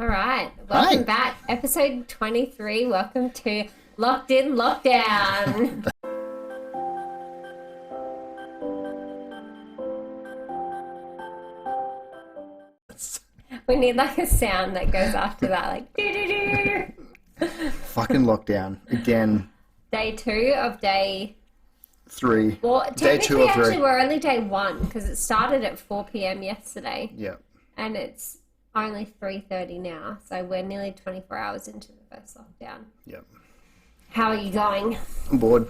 right. Hi. Welcome back. Episode 23. Welcome to Locked In Lockdown. We need like a sound that goes after that, like doo-doo-doo. Fucking lockdown. Again. Day 2 of day... 3. Well, Day 2 technically, or 3. actually, we're only day 1 because it started at 4 p.m. yesterday. Yeah. And it's only 3:30 now, so we're nearly 24 hours into the first lockdown. Yep. How are you going? I'm bored.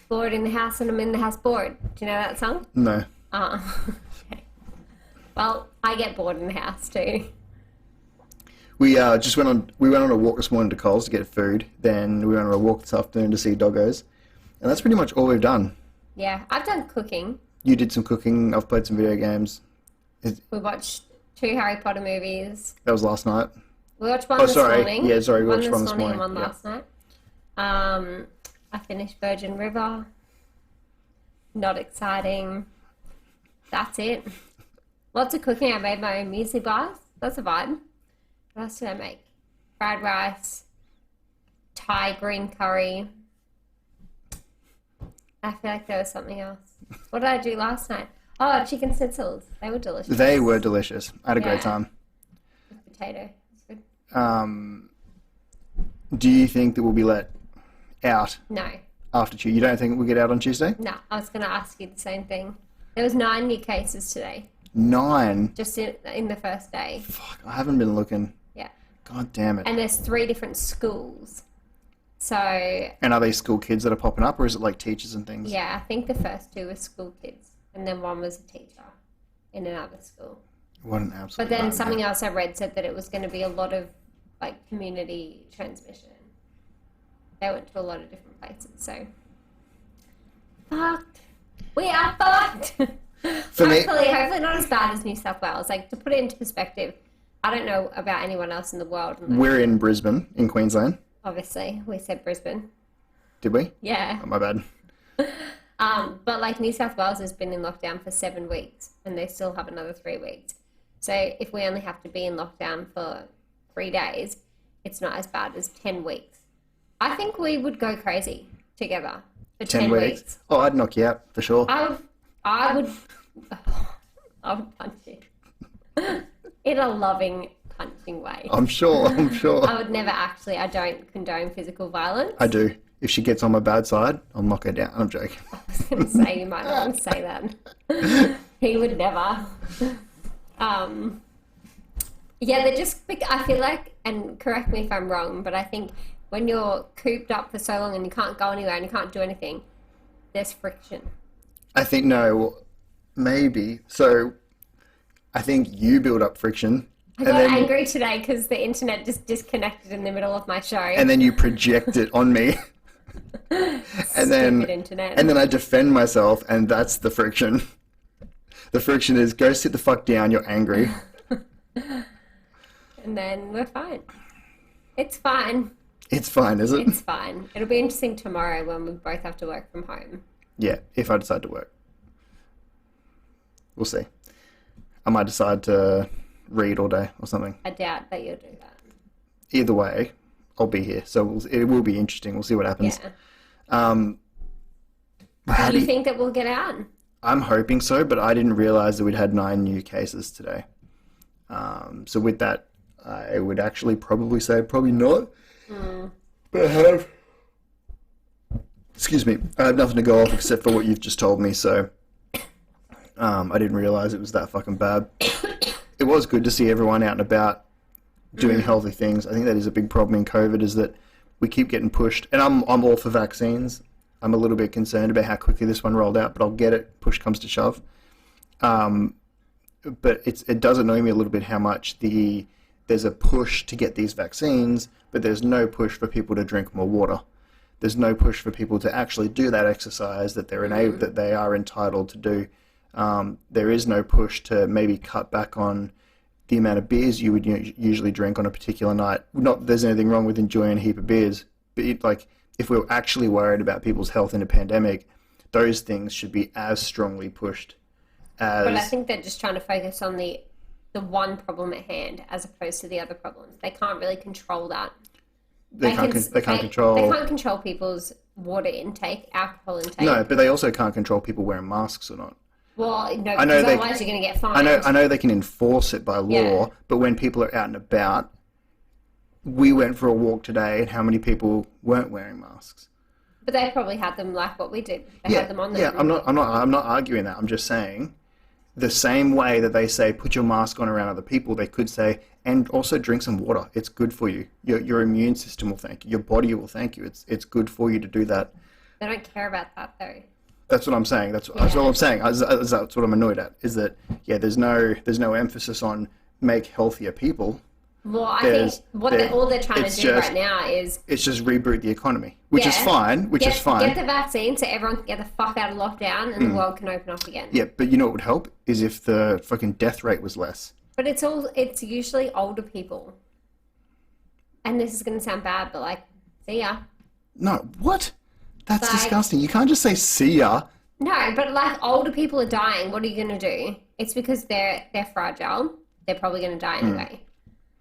Bored in the house and I'm in the house bored. Do you know that song? No. Okay. Well, I get bored in the house too. We went on a walk this morning to Coles to get food. Then we went on a walk this afternoon to see doggos. And that's pretty much all we've done. Yeah, I've done cooking. You did some cooking. I've played some video games. We watched 2 Harry Potter movies. That was last night. We watched one this morning. Yeah, sorry, we watched one this morning. and one last night. I finished Virgin River. Not exciting. That's it. Lots of cooking. I made my own muesli bars. That's a vibe. What else did I make? Fried rice, Thai green curry. I feel like there was something else. What did I do last night? Oh, chicken schnitzels. They were delicious. They were delicious. I had a great time. With potato. It's good. Do you think that we'll be let out No. after Tuesday? You don't think we'll get out on Tuesday? No, I was going to ask you the same thing. There was 9 new cases today. 9? Just in the first day. Fuck, I haven't been looking. Yeah. God damn it. And there's 3 different schools. So... And are they school kids that are popping up, or is it like teachers and things? Yeah, I think the first 2 were school kids. And then 1 was a teacher in another school. What an absolute But then nightmare. something else I read said that it was going to be a lot of like community transmission. They went to a lot of different places, so fucked. We are fucked. For me, Hopefully not as bad as New South Wales. Like, to put it into perspective, I don't know about anyone else in the world. we're in Brisbane, in Queensland. Obviously, we said Brisbane. Did we? Yeah. Oh, my bad. But like New South Wales has been in lockdown for 7 weeks and they still have another 3 weeks. So if we only have to be in lockdown for 3 days, it's not as bad as 10 weeks. I think we would go crazy together for 10 weeks. Oh, I'd knock you out for sure. I would punch you in a loving punching way. I'm sure. I would never I don't condone physical violence. I do. If she gets on my bad side, I'll knock her down. I'm joking. I was going to say, you might not want to say that. He would never. Yeah, they're just, I feel like, and correct me if I'm wrong, but I think when you're cooped up for so long and you can't go anywhere and you can't do anything, there's friction. I think, no, well, maybe. So, I think you build up friction. I got angry today because the internet just disconnected in the middle of my show. And then you project it on me. Stupid internet. And then I defend myself, and that's the friction. The friction is, go sit the fuck down, you're angry. And then we're fine. It's fine. It's fine, is it? It's fine. It'll be interesting tomorrow when we both have to work from home. Yeah, if I decide to work. We'll see. I might decide to read all day or something. I doubt that you'll do that. Either way, I'll be here. So it will be interesting. We'll see what happens. Yeah. Do you think that we'll get out? I'm hoping so, but I didn't realize that we'd had 9 new cases today. So with that, I would actually probably say probably not. But I have nothing to go off except for what you've just told me, so I didn't realize it was that fucking bad. It was good to see everyone out and about doing healthy things. I think that is a big problem in COVID, is that we keep getting pushed. And I'm all for vaccines. I'm a little bit concerned about how quickly this one rolled out, but I'll get it. Push comes to shove. But it does annoy me a little bit how much there's a push to get these vaccines, but there's no push for people to drink more water. There's no push for people to actually do that exercise that that they are entitled to do. There is no push to maybe cut back on the amount of beers you would usually drink on a particular night. Not that there's anything wrong with enjoying a heap of beers, but if we're actually worried about people's health in a pandemic, those things should be as strongly pushed as... But I think they're just trying to focus on the the one problem at hand as opposed to the other problems. They can't really control that. They can't control. They can't control people's water intake, alcohol intake. No, but they also can't control people wearing masks or not. Well, no, because otherwise you're going to get fined. I know they can enforce it by law, but when people are out and about, we went for a walk today, and how many people weren't wearing masks? But they probably had them like what we did. They had them on them. Yeah, I'm not arguing that. I'm just saying, the same way that they say put your mask on around other people, they could say, and also drink some water. It's good for you. Your immune system will thank you. Your body will thank you. It's good for you to do that. They don't care about that though. That's what I'm saying. That's all I'm saying. That's what I'm annoyed at. Is that there's no emphasis on make healthier people. Well, I think all they're trying to do right now is it's just reboot the economy, which is fine. Get the vaccine so everyone can get the fuck out of lockdown and the world can open up again. Yeah, but you know what would help is if the fucking death rate was less. But it's usually older people, and this is going to sound bad, but like, see ya. No, what? That's disgusting. You can't just say see ya. No, but like older people are dying. What are you going to do? It's because they're fragile. They're probably going to die anyway.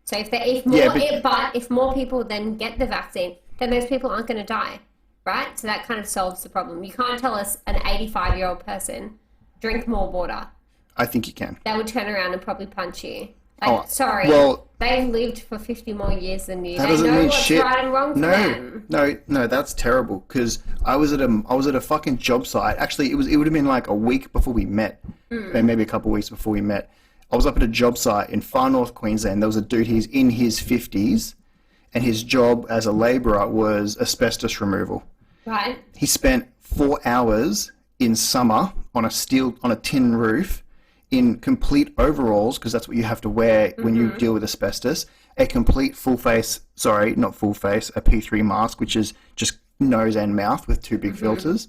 So if more people then get the vaccine, then those people aren't going to die, right? So that kind of solves the problem. You can't tell us an 85-year-old person drink more water. I think you can. They would turn around and probably punch you. They've lived for 50 more years than you. That doesn't mean what's shit. Right and wrong for them. No, that's terrible. Because I was at a fucking job site. Actually, it would have been like a week before we met, maybe a couple of weeks before we met. I was up at a job site in far north Queensland. There was a dude, he's in his 50s, and his job as a labourer was asbestos removal. Right. He spent 4 hours in summer on a tin roof in complete overalls, because that's what you have to wear when you deal with asbestos, a complete a P3 mask, which is just nose and mouth with two big filters.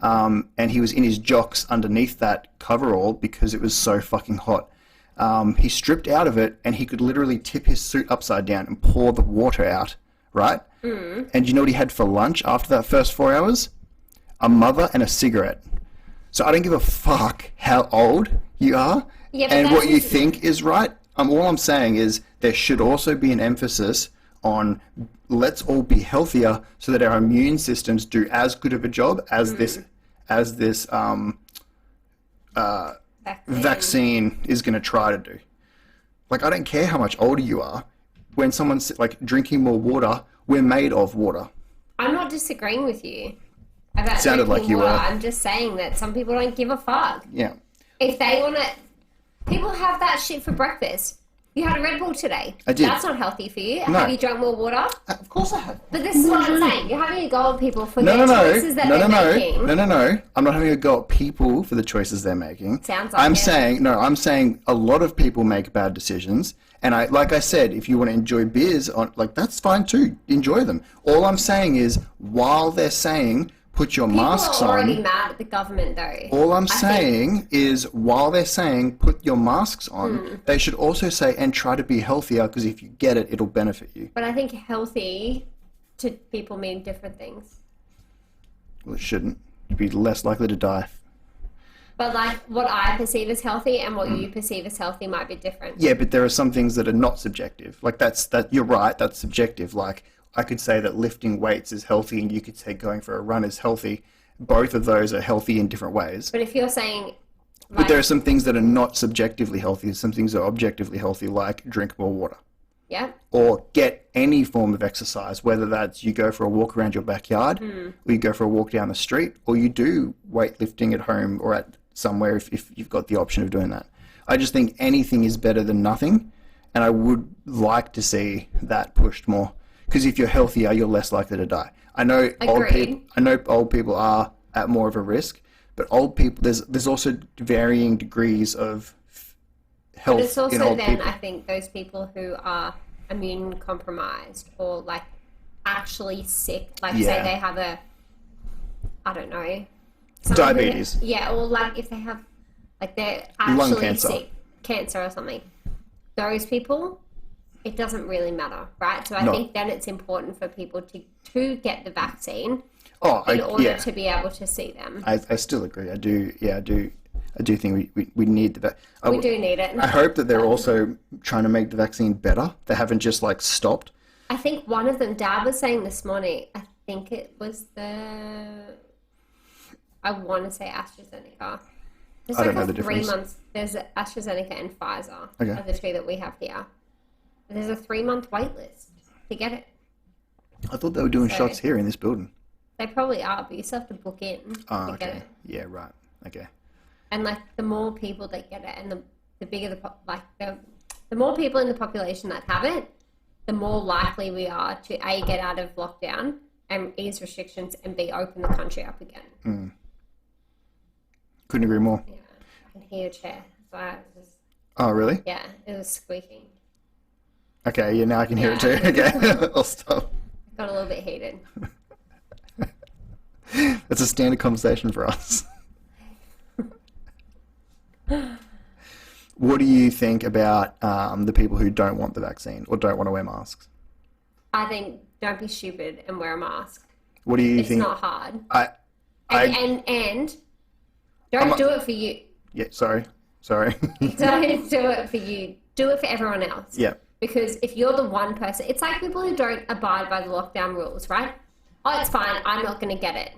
And he was in his jocks underneath that coverall because it was so fucking hot. He stripped out of it and he could literally tip his suit upside down and pour the water out, right? And you know what he had for lunch after that first 4 hours? A mother and a cigarette. So I don't give a fuck how old you are and what you think is right. All I'm saying is there should also be an emphasis on let's all be healthier so that our immune systems do as good of a job as this vaccine is going to try to do. Like, I don't care how much older you are. When someone's like drinking more water, we're made of water. I'm not disagreeing with you about sounded drinking like you water. were. I'm just saying that some people don't give a fuck. Yeah. If they want to, people have that shit for breakfast. You had a Red Bull today. I did. That's not healthy for you. No. Have you drunk more water? Of course I have. But this is what I'm saying. You're having a go at people for their choices that they're making. No. I'm not having a go at people for the choices they're making. Sounds like I'm saying a lot of people make bad decisions. And like I said, if you want to enjoy beers, that's fine too. Enjoy them. All I'm saying is, while they're saying put your masks on. People are already mad at the government, though. All I'm saying is, while they're saying put your masks on, they should also say and try to be healthier, because if you get it, it'll benefit you. But I think healthy to people mean different things. Well, it shouldn't. You'd be less likely to die. But like what I perceive as healthy and what you perceive as healthy might be different. Yeah, but there are some things that are not subjective. Like that you're right, that's subjective. Like, I could say that lifting weights is healthy and you could say going for a run is healthy. Both of those are healthy in different ways. But if you're saying... But there are some things that are not subjectively healthy. Some things are objectively healthy, like drink more water. Yeah. Or get any form of exercise, whether that's you go for a walk around your backyard, or you go for a walk down the street, or you do weightlifting at home or at somewhere if you've got the option of doing that. I just think anything is better than nothing, and I would like to see that pushed more. Because if you're healthier, you're less likely to die. I know old people are at more of a risk, but old people, there's also varying degrees of health but it's also in old then people. I think those people who are immune compromised or like actually sick, like say they have diabetes. Or like if they have like they're actually lung cancer. sick, cancer or something. Those people, it doesn't really matter, right? So I think then it's important for people to get the vaccine in order to be able to see them. I still agree. I do. I do think we need the vaccine. We do need it. I hope that they're also trying to make the vaccine better. They haven't just like stopped. I think one of them, Dad was saying this morning, I think it was I want to say AstraZeneca. There's I like don't know a the 3 difference. months, there's AstraZeneca and Pfizer Okay. are the two that we have here. There's a 3-month wait list to get it. I thought they were doing shots here in this building. They probably are, but you still have to book in to get it. Yeah, right. Okay. And like the more people that get it, and the bigger the more people in the population that have it, the more likely we are to A, get out of lockdown and ease restrictions, and B, open the country up again. Couldn't agree more. Yeah, I can hear a chair. So I was just, Oh, really? yeah, it was squeaking. Okay, yeah, now I can hear it too. Okay, I'll stop. It got a little bit heated. That's a standard conversation for us. What do you think about the people who don't want the vaccine or don't want to wear masks? I think don't be stupid and wear a mask. What do you It's think? not hard. I Don't do it for you. yeah, sorry. Don't do it for you. Do it for everyone else. Yeah. Because if you're the one person, it's like people who don't abide by the lockdown rules, right? Oh, it's fine. I'm not going to get it.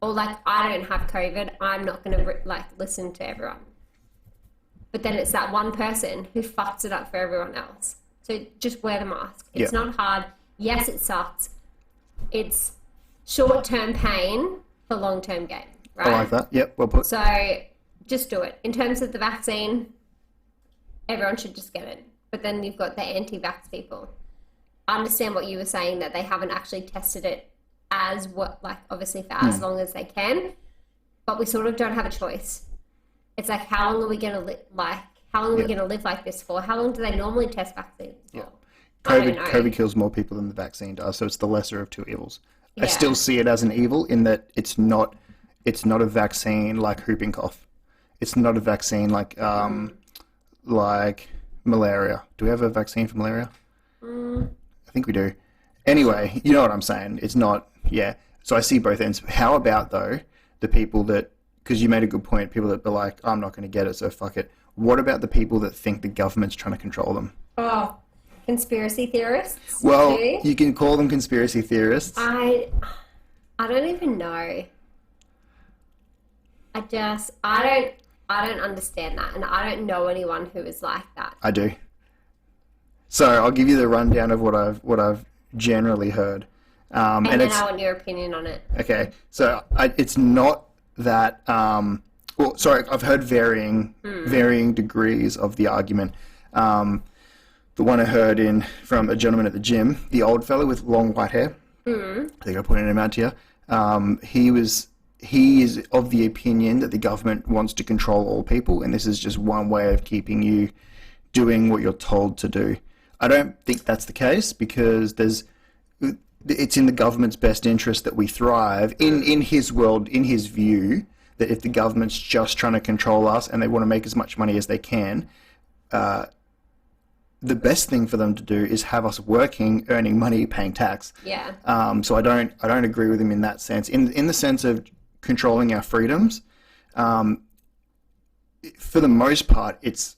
Or like, I don't have COVID. I'm not going to listen to everyone. But then it's that one person who fucks it up for everyone else. So just wear the mask. It's not hard. Yes, it sucks. It's short-term pain for long-term gain, right? I like that. Yep, well put. So just do it. In terms of the vaccine, everyone should just get it. But then you've got the anti-vax people. I understand what you were saying, that they haven't actually tested it as obviously for as long as they can, but we sort of don't have a choice. It's like, how long are we going to live? How long are we going to live like this for? How long do they normally test vaccines for? Yeah. I don't know. COVID kills more people than the vaccine does, so it's the lesser of two evils. I Yeah. still see it as an evil in that it's not a vaccine like whooping cough. It's not a vaccine like malaria. Do we have a vaccine for malaria? I think we do. Anyway, you know what I'm saying. It's not, yeah. So I see both ends. How about, though, the people that, because you made a good point, people that are like, I'm not going to get it, so fuck it. What about the people that think the government's trying to control them? Oh, conspiracy theorists? Well, too? you can call them conspiracy theorists. I don't even know. I don't understand that, and I don't know anyone who is like that. I do. So I'll give you the rundown of what I've generally heard. And then I want your opinion on it. Okay, so it's not that. I've heard varying degrees of the argument. The one I heard from a gentleman at the gym, the old fellow with long white hair. I think I pointed him out to you. He is of the opinion that the government wants to control all people, and this is just one way of keeping you doing what you're told to do. I don't think that's the case, because it's in the government's best interest that we thrive. In his world, in his view, that if the government's just trying to control us and they want to make as much money as they can, the best thing for them to do is have us working, earning money, paying tax. Yeah. So I don't agree with him in that sense. In the sense of controlling our freedoms, for the most part, it's.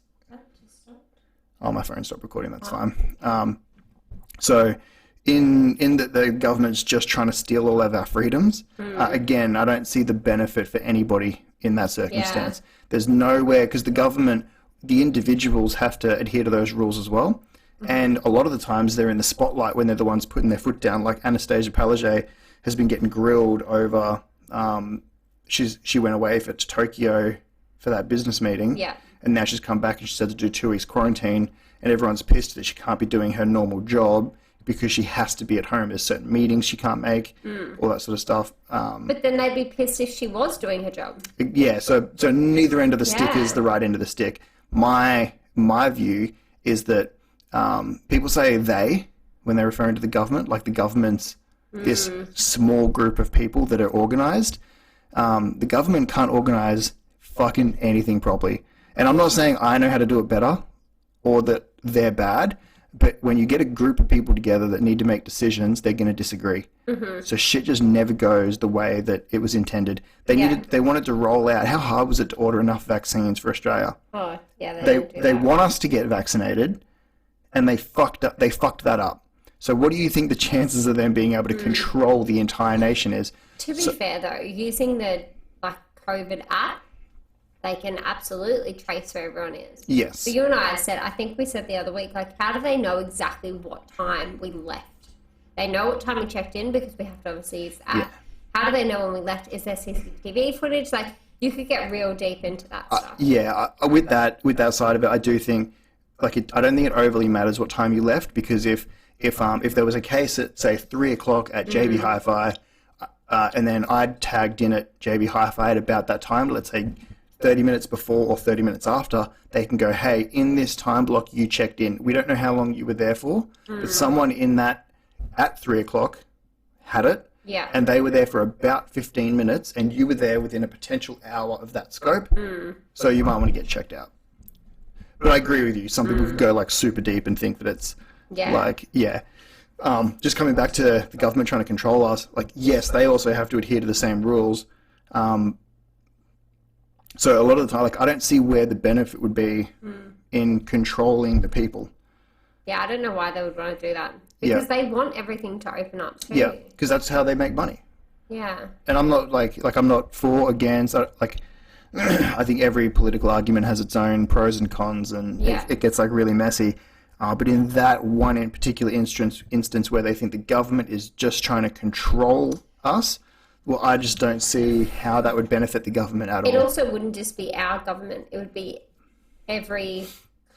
Oh, my phone stopped recording. That's fine. So, in that the government's just trying to steal all of our freedoms. Again, I don't see the benefit for anybody in that circumstance. Yeah. There's nowhere, because the government, the individuals have to adhere to those rules as well. And a lot of the times they're in the spotlight when they're the ones putting their foot down. Like Anastasia Palaszczuk has been getting grilled over. She went away to Tokyo for that business meeting. Yeah. And now she's come back and she's had to do 2 weeks quarantine, and everyone's pissed that she can't be doing her normal job because she has to be at home. There's certain meetings she can't make, all that sort of stuff. But then they'd be pissed if she was doing her job. Yeah, so neither end of the stick Yeah. is the right end of the stick. My view is that people say they when they're referring to the government, like the government's this small group of people that are organized. The government can't organize fucking anything properly. And I'm not saying I know how to do it better or that they're bad. But when you get a group of people together that need to make decisions, they're going to disagree. So shit just never goes the way that it was intended. They wanted to roll out. How hard was it to order enough vaccines for Australia? Oh, yeah, They want us to get vaccinated, and they fucked that up. So what do you think the chances of them being able to control the entire nation is? To be fair, though, using the COVID app, they can absolutely trace where everyone is. Yes. But you and I said, I think we said the other week, how do they know exactly what time we left? They know what time we checked in because we have to obviously use the app. Yeah. How do they know when we left? Is there CCTV footage? You could get real deep into that stuff. With that side of it, I do think, I don't think it overly matters what time you left, because if there was a case at, say, 3 o'clock at JB Hi-Fi, and then I'd tagged in at JB Hi-Fi at about that time, let's say 30 minutes before or 30 minutes after, they can go, hey, in this time block you checked in. We don't know how long you were there for, but someone in that at 3 o'clock had it, and they were there for about 15 minutes, and you were there within a potential hour of that scope, so you might want to get checked out. But I agree with you. Some people could go super deep and think that it's just coming back to the government trying to control us, yes, they also have to adhere to the same rules. So a lot of the time, I don't see where the benefit would be in controlling the people. Yeah, I don't know why they would want to do that. Because they want everything to open up too. Yeah, because that's how they make money. Yeah. And I'm not I'm not for, against, I think every political argument has its own pros and cons, and it gets really messy. But in that one in particular instance where they think the government is just trying to control us, well, I just don't see how that would benefit the government at all. It also wouldn't just be our government. It would be every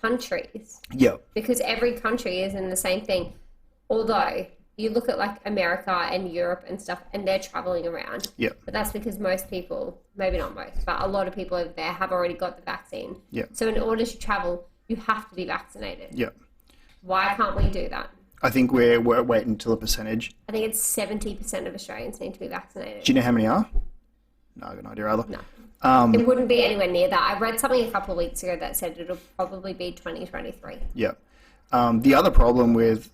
country's. Yeah. Because every country is in the same thing. Although you look at America and Europe and stuff, and they're traveling around. Yeah. But that's because most people, maybe not most, but a lot of people over there have already got the vaccine. Yeah. So in order to travel, you have to be vaccinated. Yeah. Why can't we do that? I think we're waiting until a percentage. I think it's 70% of Australians need to be vaccinated. Do you know how many are? No, I've got no idea either. No. It wouldn't be anywhere near that. I read something a couple of weeks ago that said it'll probably be 2023. Yeah. The other problem with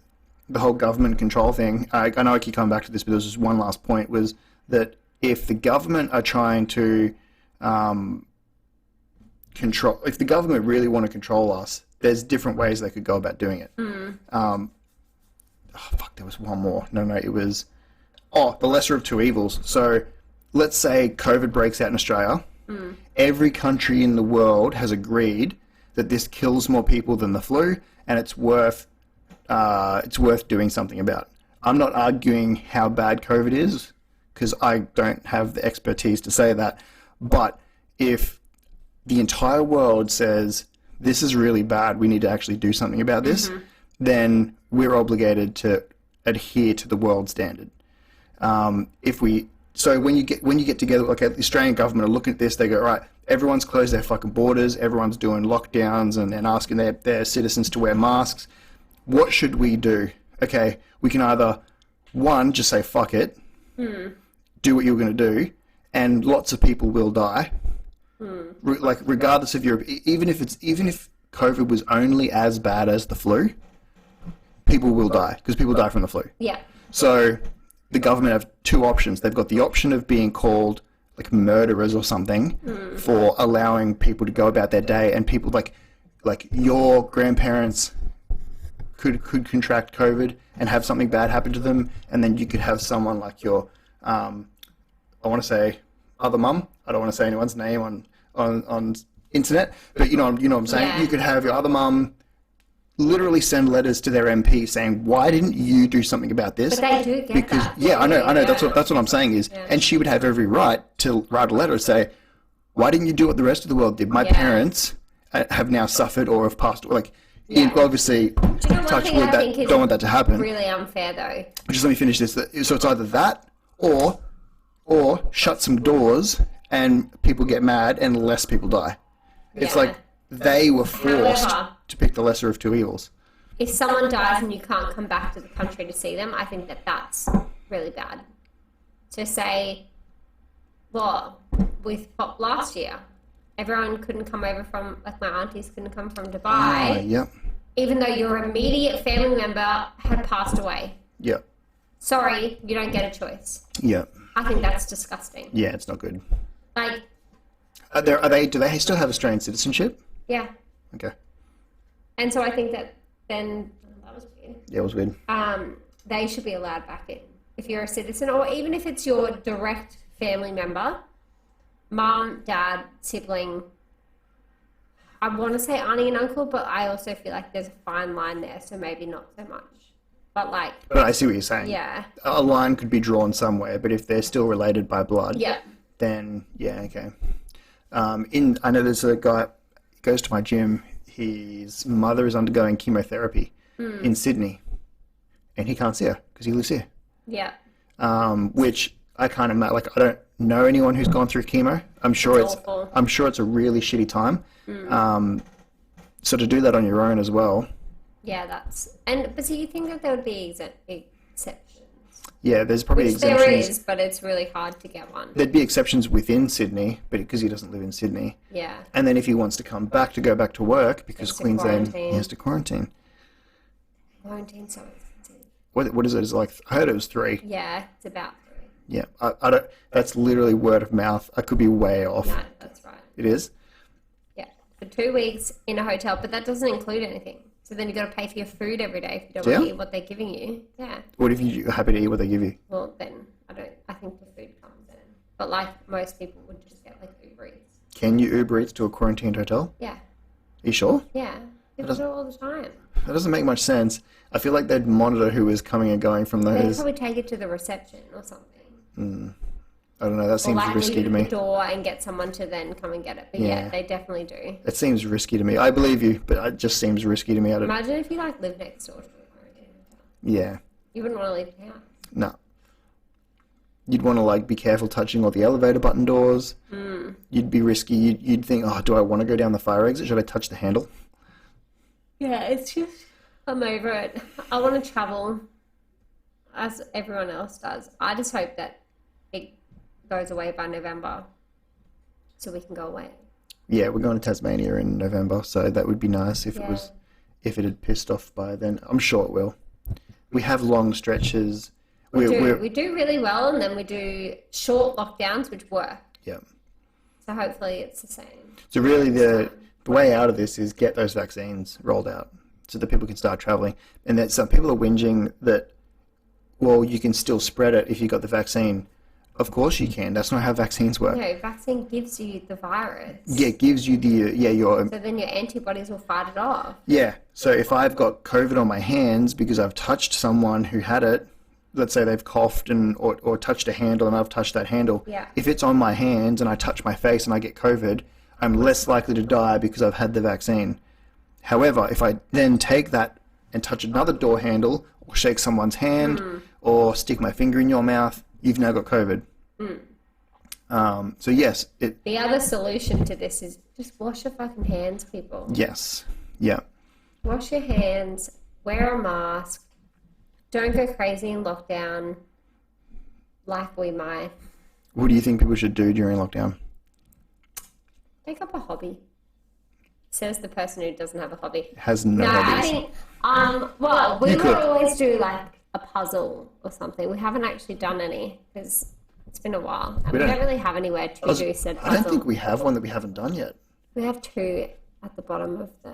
the whole government control thing, I know I keep coming back to this, but there's just one last point, was that if the government are trying to if the government really want to control us, there's different ways they could go about doing it. There was one more. No, it was... the lesser of two evils. So let's say COVID breaks out in Australia. Every country in the world has agreed that this kills more people than the flu, and it's worth doing something about it. I'm not arguing how bad COVID is, because I don't have the expertise to say that. But if the entire world says, this is really bad, we need to actually do something about this, then we're obligated to adhere to the world standard. So when you get together, the Australian government are looking at this, they go, right, everyone's closed their fucking borders, everyone's doing lockdowns and asking their citizens to wear masks. What should we do? Okay, we can either, one, just say fuck it, do what you're going to do, and lots of people will die. Regardless of even if COVID was only as bad as the flu, people will die, because people die from the flu. Yeah. So the government have two options. They've got the option of being called murderers or something for allowing people to go about their day, and people like your grandparents could contract COVID and have something bad happen to them, and then you could have someone like your I want to say other mum. I don't want to say anyone's name on internet, but you know what I'm saying. Yeah. You could have your other mum literally send letters to their MP saying, "Why didn't you do something about this?" But they do get that. Yeah, I know. That's what I'm saying is, and she would have every right to write a letter and say, "Why didn't you do what the rest of the world did? My parents have now suffered or have passed." Obviously, touch wood, don't want that to happen. Really unfair though. Just let me finish this. So it's either that or shut some doors and people get mad and less people die. Yeah. It's like they were forced to pick the lesser of two evils. If someone dies and you can't come back to the country to see them, I think that's really bad. So say, with Pop last year, everyone couldn't come over from, my aunties couldn't come from Dubai. Yep. even though your immediate family member had passed away. Yeah. Sorry, you don't get a choice. Yeah. I think that's disgusting. Yeah, it's not good. Like, do they still have Australian citizenship? yeah. Okay. And so I think that then, that was weird. Yeah, it was weird. They should be allowed back in. If you're a citizen, or even if it's your direct family member, mum, dad, sibling, I want to say auntie and uncle, but I also feel like there's a fine line there, so maybe not so much. But like... But I see what you're saying. Yeah. A line could be drawn somewhere, but if they're still related by blood, yeah, then, yeah, okay. I know there's a guy, he goes to my gym, his mother is undergoing chemotherapy in Sydney, and he can't see her because he lives here. Yeah. Which I can't imagine. Like, I don't know anyone who's gone through chemo. I'm sure it's a really shitty time. So to do that on your own as well. Yeah, but so you think that there would be exceptions? Yeah, there's probably Which exemptions. there is, but it's really hard to get one. There'd be exceptions within Sydney, but because he doesn't live in Sydney. Yeah. And then if he wants to come back to go back to work, because Queensland he has to quarantine. Quarantine's so expensive. What is it? It's like, I heard it was 3. Yeah, it's about 3. Yeah, I don't. That's literally word of mouth. I could be way off. No, that's right. It is. Yeah, for 2 weeks in a hotel, but that doesn't include anything. So then you got to pay for your food every day if you don't want to eat what they're giving you. Yeah. What if you're happy to eat what they give you? Well, then I think the food comes in. But like most people would just get like Uber Eats. Can you Uber Eats to a quarantined hotel? Yeah. Are you sure? Yeah. People do it all the time. That doesn't make much sense. I feel like they'd monitor who is coming and going from They'd those. probably take it to the reception or something. I don't know. That seems risky to me. The door and get someone to then come and get it. But yeah, they definitely do. It seems risky to me. I believe you, but it just seems risky to me. Imagine if you like lived next door to a quarantine hotel. Yeah. You wouldn't want to leave the house. No. You'd want to like be careful touching all the elevator button doors. You'd be risky. You'd think, oh, do I want to go down the fire exit? Should I touch the handle? Yeah, it's just, I'm over it. I want to travel as everyone else does. I just hope that it goes away by November so we can go away. Yeah, we're going to Tasmania in November, so that would be nice if it had pissed off by then. I'm sure it will. We have long stretches. We do really well, and then we do short lockdowns, which work. Yeah. So hopefully it's the same. So really the way out of this is get those vaccines rolled out so that people can start traveling. And that some people are whinging that, well, you can still spread it if you got the vaccine. Of course you can. That's not how vaccines work. No, vaccine gives you the virus. Yeah, it gives you your... So then your antibodies will fight it off. Yeah. So if I've got COVID on my hands because I've touched someone who had it, let's say they've coughed or touched a handle and I've touched that handle. Yeah. If it's on my hands and I touch my face and I get COVID, I'm less likely to die because I've had the vaccine. However, if I then take that and touch another door handle or shake someone's hand or stick my finger in your mouth, you've now got COVID. So yes. The other solution to this is just wash your fucking hands, people. Yes. Yeah. Wash your hands, wear a mask, don't go crazy in lockdown like we might. What do you think people should do during lockdown? Take up a hobby. Says the person who doesn't have a hobby. Has no hobbies. I think, well, we would always do like a puzzle or something. We haven't actually done any because it's been a while. And we don't really have anywhere to do said puzzle. I don't think we have one that we haven't done yet. We have 2 at the bottom of the...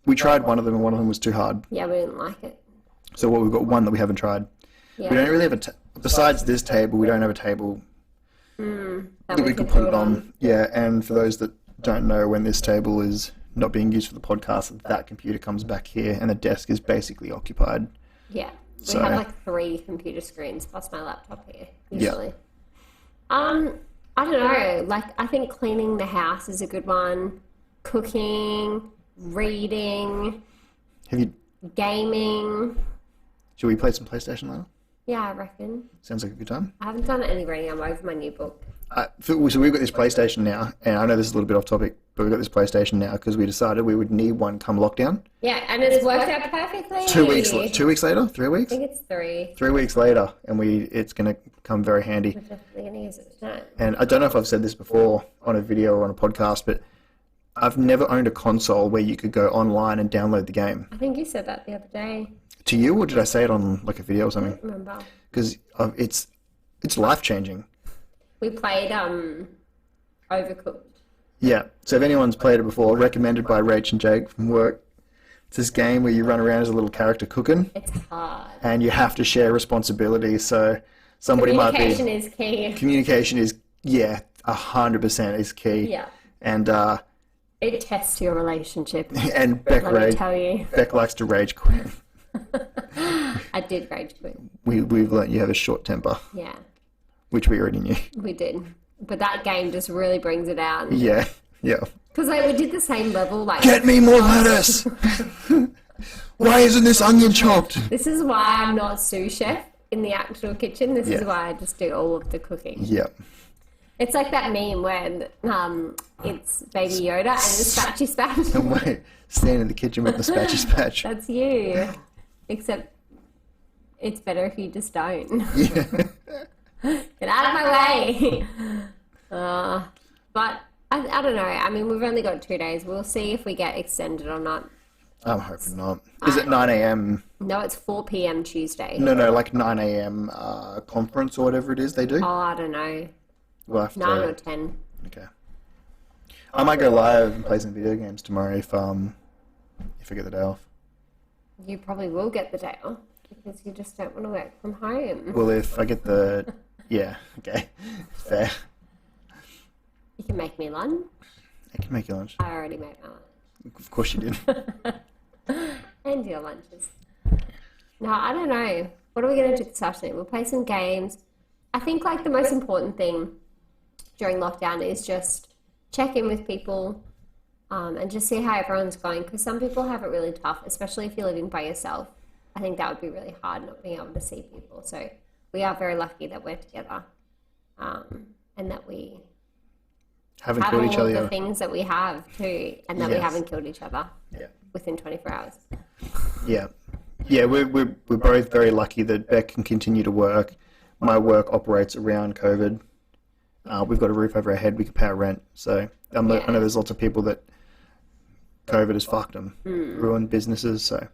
We tried one of them and one of them was too hard. Yeah, we didn't like it. So we've got one that we haven't tried. Yeah. We don't really have besides this table, we don't have a table that we could put it on. Yeah, and for those that don't know, when this table is not being used for the podcast, that computer comes back here and the desk is basically occupied. Yeah. We have like 3 computer screens plus my laptop here, usually. Yeah. I don't know. Like, I think cleaning the house is a good one. Cooking, reading, gaming. Should we play some PlayStation later? Yeah, I reckon. Sounds like a good time. I haven't done any reading. I'm over my new book. So we've got this PlayStation now, and I know this is a little bit off topic, but we've got this PlayStation now because we decided we would need one come lockdown. Yeah, and it's worked out perfectly. 2 weeks. 2 weeks later? 3 weeks? I think it's 3. 3 weeks later, and it's going to come very handy. We're definitely going to use it tonight. And I don't know if I've said this before on a video or on a podcast, but I've never owned a console where you could go online and download the game. I think you said that the other day. To you, or did I say it on like a video or I something? don't remember. Because it's life changing. We played Overcooked. Yeah. So if anyone's played it before, recommended by Rach and Jake from work. It's this game where you run around as a little character cooking, It's hard. and you have to share responsibilities. So somebody might be Communication is key. communication is 100% is key. Yeah. And It tests your relationship. and Beck Let me rage. tell you. Beck likes to rage quit. I did rage quit. We've learnt you have a short temper, Yeah, which we already knew. we did. But that game just really brings it out. Yeah. Yeah. Because like, we did the same level. Like, Get me more lettuce. Why isn't this onion chopped? this is why I'm not sous chef in the actual kitchen. This is Yeah. why I just do all of the cooking. Yeah. It's like that meme when it's Baby Yoda and the Spatchy Spatch. Wait, stand in the kitchen with the spatchy spatch. That's you. Except it's better if you just don't. Yeah. Get out of my way. But I don't know. I mean, we've only got 2 days. We'll see if we get extended or not. I'm hoping not. Is it 9 a.m.? No, it's 4 p.m. Tuesday. No, like 9 a.m. Conference or whatever it is they do. Oh, I don't know. We'll have 9 or to. 10. Okay. I might go live and play some video games tomorrow if I get the day off. You probably will get the day off because you just don't want to work from home. Well, if I get the okay, fair. You can make me lunch. I can make you lunch. I already made my lunch. Of course you did. And your lunches. No, I don't know. What are we going to do this afternoon? We'll play some games. I think like the most important thing during lockdown is just check in with people and just see how everyone's going, because some people have it really tough, especially if you're living by yourself. I think that would be really hard not being able to see people. So we are very lucky that we're together and that we Haven't have killed all each of other the yet. things that we have too, and that we Yes. haven't killed each other Yeah. within 24 hours. Yeah. Yeah, we're both very lucky that Beck can continue to work. My work operates around COVID. We've got a roof over our head. We can pay our rent. So I know there's lots of people that COVID has fucked them, ruined businesses. So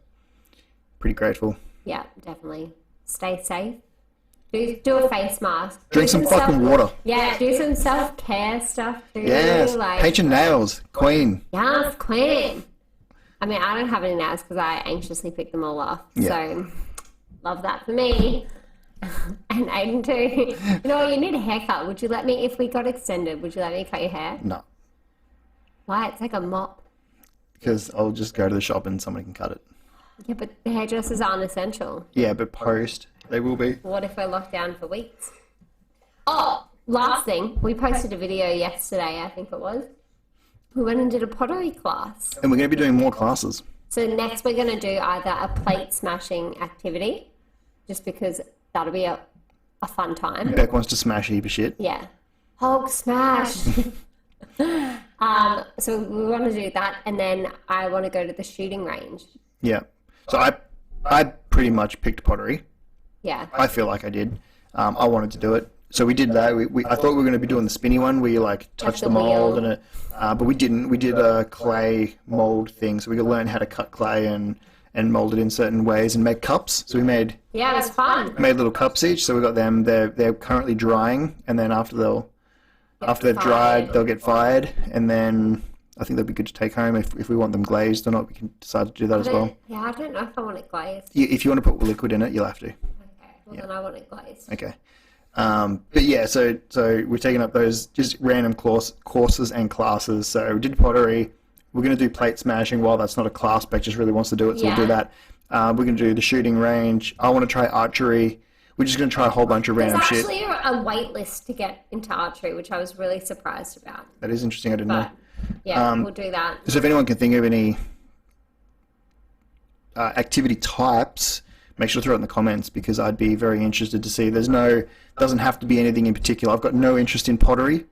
pretty grateful. Yeah, definitely. Stay safe. Do a face mask. Drink some fucking water. Yeah, do some self-care stuff too. Yes. Like, Paint your nails, Queen. yes, queen. I mean, I don't have any nails because I anxiously pick them all off. Yeah. So, love that for me. And Aiden too. You know, you need a haircut. Would you let me, if we got extended, would you let me cut your hair? No, Why? It's like a mop. because I'll just go to the shop and somebody can cut it. Yeah, but the hairdressers aren't essential. Yeah, but post, they will be. What if we're locked down for weeks? Oh, last thing. We posted a video yesterday, I think it was. We went and did a pottery class. And we're going to be doing more classes. So next we're going to do either a plate smashing activity, just because that'll be a fun time. Beck wants to smash a heap of shit. Yeah. Hulk smash. So we want to do that, and then I want to go to the shooting range. Yeah. So I pretty much picked pottery. Yeah. I feel like I did. I wanted to do it. So we did that. I thought we were going to be doing the spinny one where you like touch the the mold wheel. and it, but we didn't. We did a clay mold thing. So we learned how to cut clay and mold it in certain ways and make cups. So we made Yeah, it was fun. little cups each. So we got them. They're currently drying, and then after they've dried, fired. they'll get fired, and then I think they'll be good to take home if we want them glazed or not. We can decide to do that as well. Yeah, I don't know if I want it glazed. If you want to put liquid in it, you'll have to. Okay, well then I want it glazed. Okay. But yeah, so we're taking up those just random courses and classes. So we did pottery. We're going to do plate smashing. While that's not a class, Beck just really wants to do it, so we'll do Yeah. that. We're going to do the shooting range. I want to try archery. We're just going to try a whole bunch of There's random shit. actually a wait list to get into archery, which I was really surprised about. That is interesting. I didn't know. But yeah, we'll do that. So if anyone can think of any activity types, make sure to throw it in the comments because I'd be very interested to see. Doesn't have to be anything in particular. I've got no interest in pottery,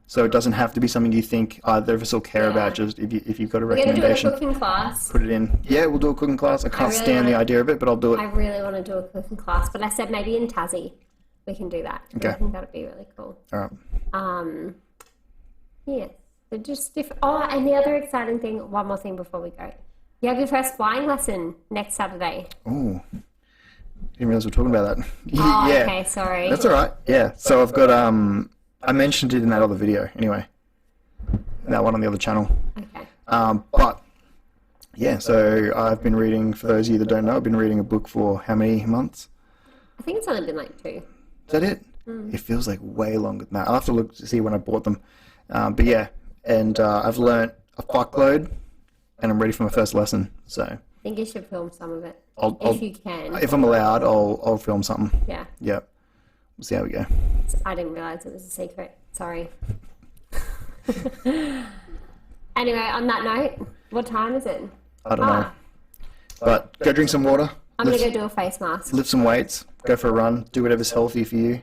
so it doesn't have to be something you think either of us will care Yeah. about. Just if you've got a We're going to do a recommendation, cooking class. put it in. Yeah, we'll do a cooking class. I can't really stand the wanna- idea of it, but I'll do I it. really want to do a cooking class, but I said maybe in Tassie we can do that. Okay. I think that would be really cool. All right. Yes. They're just different. Oh, and the other exciting thing, one more thing before we go. You have your first flying lesson next Saturday. Oh, didn't realize we were talking about that. Oh, Yeah, okay, sorry. that's all right. Yeah, so I've got I mentioned it in that other video anyway. That one on the other channel. Okay. But yeah, so I've been reading. For those of you that don't know, I've been reading a book for how many months? I think it's only been like 2. Is that it? It feels like way longer than that. I'll have to look to see when I bought them. But yeah, and I've learnt a fuckload, and I'm ready for my first lesson. So I think you should film some of it. if you can. If I'm allowed, I'll film something. Yeah. Yep. We'll see how we go. I didn't realise it was a secret. Sorry. Anyway, on that note, what time is it? I don't know. But go drink some water. I'm going to go do a face mask. Lift some weights. Go for a run. Do whatever's healthy for you.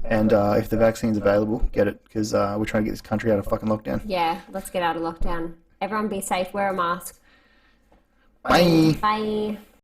And if the vaccine's available, get it. Because we're trying to get this country out of fucking lockdown. Yeah, let's get out of lockdown. Everyone be safe. Wear a mask. Bye. Bye.